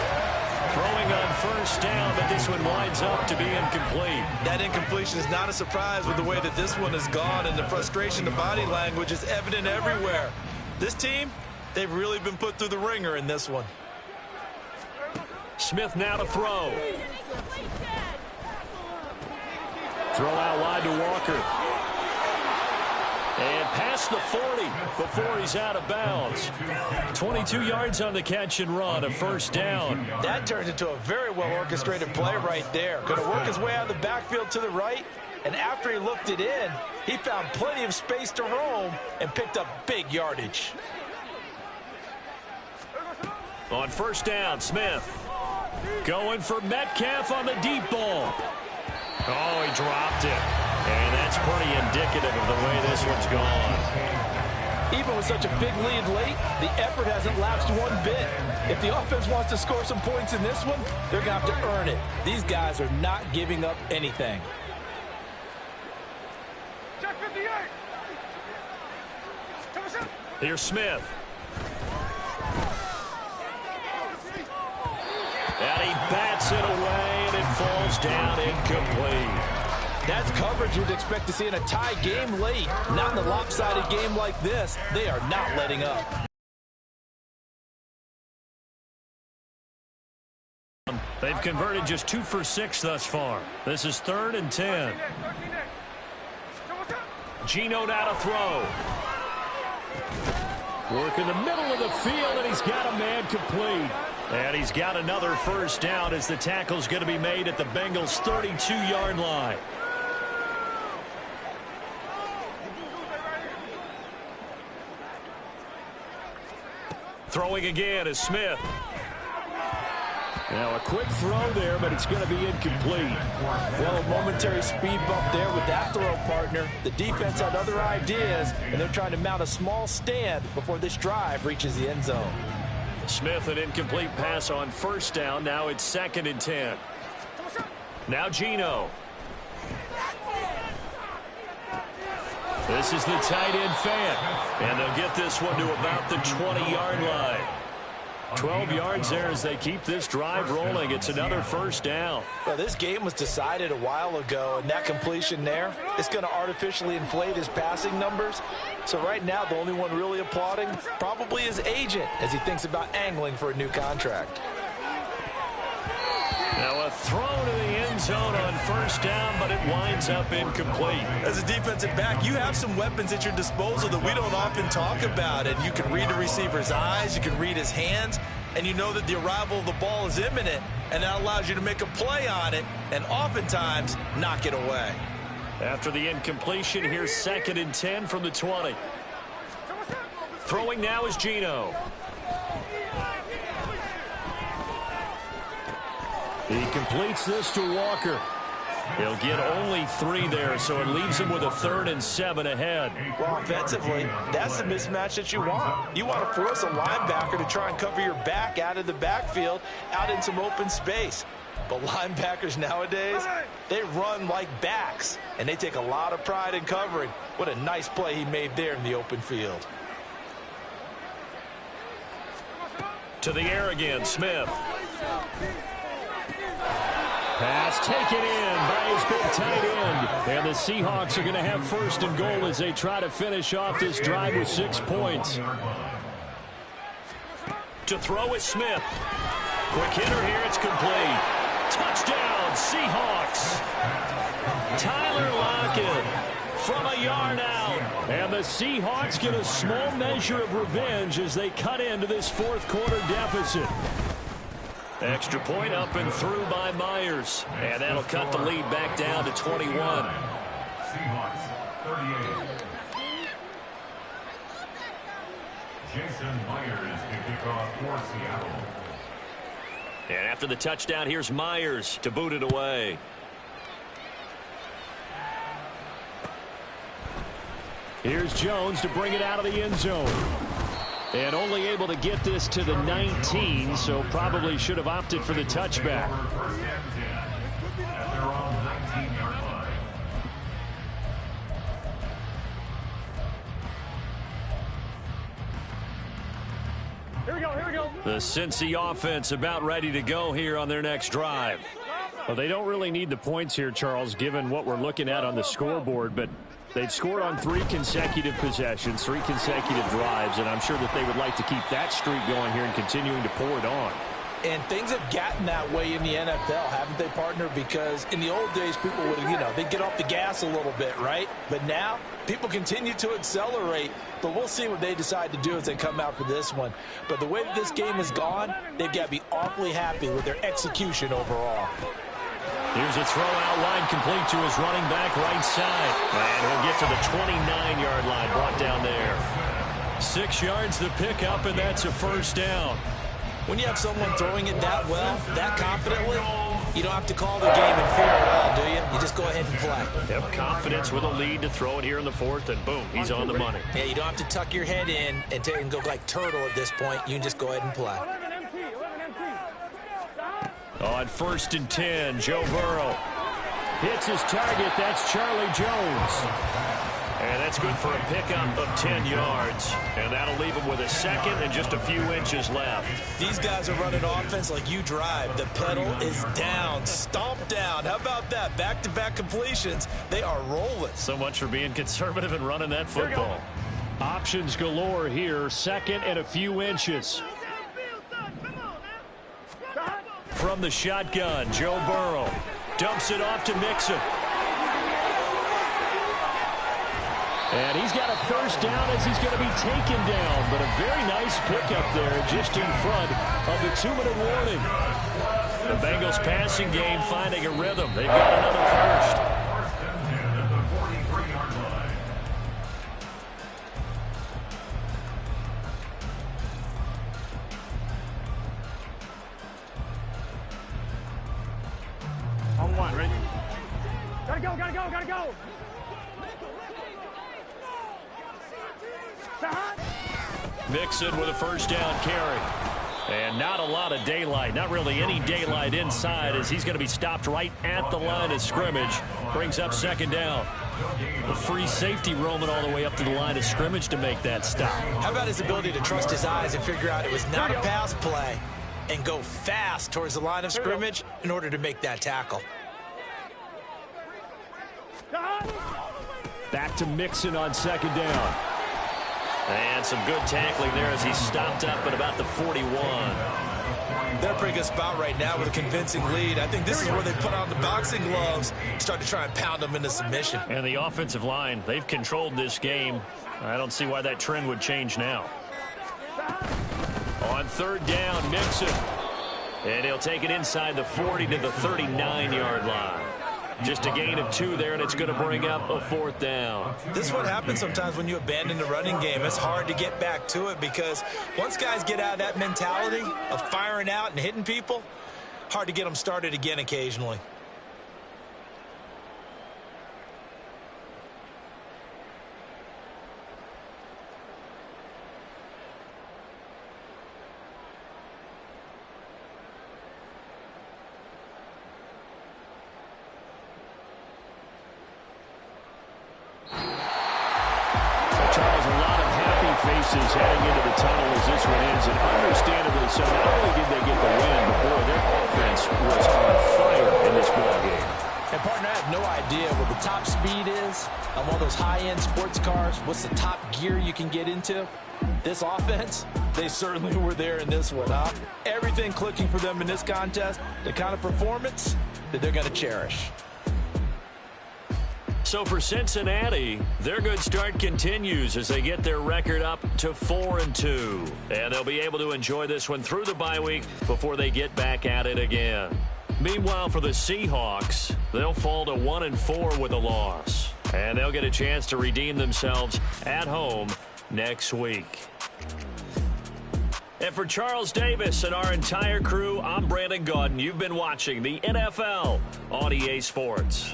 Throwing on first down, but this one winds up to be incomplete. That incompletion is not a surprise with the way that this one has gone, and the frustration, the body language is evident everywhere. This team, they've really been put through the ringer in this one. Smith now to throw. Throw out wide to Walker. And past the 40 before he's out of bounds. 22 yards on the catch and run, a first down. That turns into a very well-orchestrated play right there. Going to work his way out of the backfield to the right, and after he looked it in, he found plenty of space to roam and picked up big yardage. On first down, Smith. Going for Metcalf on the deep ball. Oh, he dropped it. And that's pretty indicative of the way this one's gone. Even with such a big lead late, the effort hasn't lapsed one bit. If the offense wants to score some points in this one, they're going to have to earn it. These guys are not giving up anything. Check 58. Here's Smith. And he bats it away, and it falls down incomplete. That's coverage you'd expect to see in a tie game late. Not in a lopsided game like this. They are not letting up. They've converted just 2 for 6 thus far. This is 3rd and 10. Geno now to throw. Work in the middle of the field, and he's got a man complete. And he's got another first down as the tackle's going to be made at the Bengals' 32-yard line. Throwing again is Smith. Now a quick throw there, but it's going to be incomplete. Well, a momentary speed bump there with that throw, partner. The defense had other ideas, and they're trying to mount a small stand before this drive reaches the end zone. Smith, an incomplete pass on first down. Now it's 2nd and 10. Now Geno. This is the tight end fan. And they'll get this one to about the 20-yard line. 12 yards there as they keep this drive rolling. It's another first down. Well, this game was decided a while ago, and that completion there is going to artificially inflate his passing numbers. So right now, the only one really applauding probably his agent as he thinks about angling for a new contract. Now a throw to the end zone on first down, but it winds up incomplete. As a defensive back, you have some weapons at your disposal that we don't often talk about. And you can read the receiver's eyes, you can read his hands, and you know that the arrival of the ball is imminent, and that allows you to make a play on it and oftentimes knock it away. After the incompletion, here's 2nd and 10 from the 20. Throwing now is Geno. He completes this to Walker. He'll get only 3 there, so it leaves him with a 3rd and 7 ahead. Well, offensively, that's the mismatch that you want. You want to force a linebacker to try and cover your back out of the backfield, out in some open space. But linebackers nowadays, they run like backs, and they take a lot of pride in covering. What a nice play he made there in the open field. To the air again, Smith. Pass taken in by his big tight end. And the Seahawks are going to have 1st and goal as they try to finish off this drive with 6 points. To throw is Smith. Quick hitter here, it's complete. Touchdown, Seahawks. Tyler Lockett from a yard out. And the Seahawks get a small measure of revenge as they cut into this fourth quarter deficit. Extra point up and through by Myers. And that'll cut the lead back down to 21. Seahawks 38. Jason Myers to kick off for Seattle. And after the touchdown, here's Myers to boot it away. Here's Jones to bring it out of the end zone. And only able to get this to the 19, so probably should have opted for the touchback. First and 10 at their own 19-yard line. Here we go, here we go. The Cincy offense about ready to go here on their next drive. Well, they don't really need the points here, Charles, given what we're looking at on the scoreboard, but they've scored on 3 consecutive possessions, 3 consecutive drives, and I'm sure that they would like to keep that streak going here and continuing to pour it on. And things have gotten that way in the NFL, haven't they, partner? Because in the old days, people would, they'd get off the gas a little bit, right? But now, people continue to accelerate. But we'll see what they decide to do as they come out for this one. But the way that this game has gone, they've got to be awfully happy with their execution overall. Here's a throw out line complete to his running back right side. And he'll get to the 29-yard line, brought down there. 6 yards the pickup, and that's a first down. When you have someone throwing it that well, that confidently, you don't have to call the game and fear at all, do you? You just go ahead and play. Yep, confidence with a lead to throw it here in the fourth, and boom, he's on the money. Yeah, you don't have to tuck your head in and go like turtle at this point. You can just go ahead and play. 11 empty. On 1st and 10, Joe Burrow hits his target. That's Charlie Jones. And that's good for a pickup of 10 yards. And that'll leave him with a second and just a few inches left. These guys are running offense like you drive. The pedal is down, stomped down. How about that? Back-to-back completions. They are rolling. So much for being conservative and running that football. Options galore here. 2nd and a few inches. From the shotgun, Joe Burrow dumps it off to Mixon. And he's got a first down as he's going to be taken down. But a very nice pickup there just in front of the 2-minute warning. The Bengals passing game finding a rhythm. They've got another first. First and 10 at the 43-yard line. On 1, ready? Gotta go, gotta go, gotta go. Mixon with a first down carry. And not a lot of daylight, not really any daylight inside as he's going to be stopped right at the line of scrimmage. Brings up 2nd down. A free safety roaming all the way up to the line of scrimmage to make that stop. How about his ability to trust his eyes and figure out it was not a pass play and go fast towards the line of scrimmage in order to make that tackle? Back to Mixon on 2nd down. And some good tackling there as he's stopped up at about the 41. They're a pretty good spot right now with a convincing lead. I think this is where they put on the boxing gloves, start to try and pound them into submission. And the offensive line, they've controlled this game. I don't see why that trend would change now. On 3rd down, Mixon. And he'll take it inside the 40 to the 39-yard line. Just a gain of 2 there, and it's going to bring up a 4th down. This is what happens sometimes when you abandon the running game. It's hard to get back to it because once guys get out of that mentality of firing out and hitting people, hard to get them started again occasionally. Heading into the tunnel as this one ends, and understandably so. Not only did they get the win, but boy, their offense was on fire in this ball game. And partner, I have no idea what the top speed is on one of those high-end sports cars. What's the top gear you can get into? This offense, they certainly were there in this one, huh? Everything clicking for them in this contest, the kind of performance that they're going to cherish. So for Cincinnati, their good start continues as they get their record up to 4-2. And they'll be able to enjoy this one through the bye week before they get back at it again. Meanwhile, for the Seahawks, they'll fall to 1-4 with a loss. And they'll get a chance to redeem themselves at home next week. And for Charles Davis and our entire crew, I'm Brandon Gaudin. You've been watching the NFL on EA Sports.